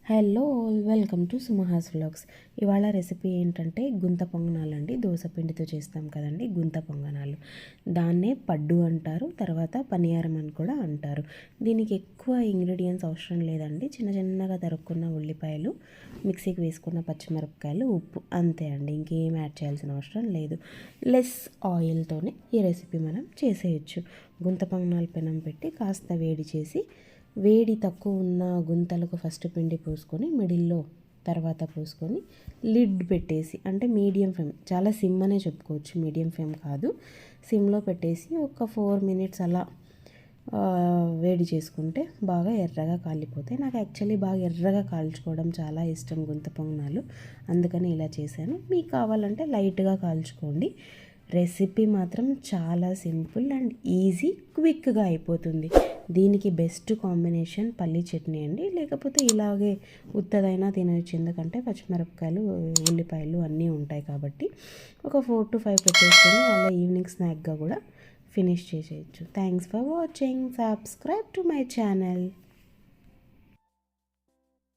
Hello welcome to Sumahas vlogs. ఇవాళ recipe ఏంటంటే గుంత పొంగనాలు అండి. దోసపిండితో చేస్తాం కదండి గుంత పొంగనాలు. దాన్నే పడ్డు అంటారు, తర్వాత పనియారం అని కూడా అంటారు. దీనికి ఎక్కువ ఇంగ్రీడియంట్స్ అవసరం లేదండి. చిన్న చిన్నగా తరుక్కున్న ఉల్లిపాయలు, మిక్సీకి వేసుకున్న పచ్చిమిరపకాయలు, ఉప్పు, అంతే అండి. ఇంకేం యాడ్ చేయాల్సిన అవసరం లేదు. లెస్ ఆయిల్తోనే ఈ రెసిపీ మనం చేసేయచ్చు. గుంత పొంగనాలు పెనం పెట్టి కాస్త వేడి చేసి, వేడి తక్కువ ఉన్న గుంతలకు ఫస్ట్ పిండి పోసుకొని మిడిల్లో తర్వాత పోసుకొని లిడ్ పెట్టేసి, అంటే మీడియం ఫ్లేమ్, చాలా సిమ్ అనే చెప్పుకోవచ్చు, మీడియం ఫ్లేమ్ కాదు, సిమ్లో పెట్టేసి ఒక 4 minutes అలా వేడి చేసుకుంటే బాగా ఎర్రగా కాలిపోతాయి. నాకు యాక్చువల్లీ బాగా ఎర్రగా కాల్చుకోవడం చాలా ఇష్టం గుంత పొంగనాలు, అందుకని ఇలా చేశాను. మీకు కావాలంటే లైట్గా కాల్చుకోండి. రెసిపీ మాత్రం చాలా సింపుల్ అండ్ ఈజీ, క్విక్గా అయిపోతుంది. దీనికి బెస్ట్ కాంబినేషన్ పల్లీ చట్నీ అండి, లేకపోతే ఇలాగే ఉత్తదైనా తినవచ్చు. ఎందుకంటే పచ్చిమిరపకాయలు, ఉల్లిపాయలు అన్నీ ఉంటాయి కాబట్టి. ఒక 4 to 5 పెట్టేసుకొని అలా ఈవినింగ్ స్నాక్గా కూడా ఫినిష్ చేసేయచ్చు. Thanks for watching. Subscribe to my channel.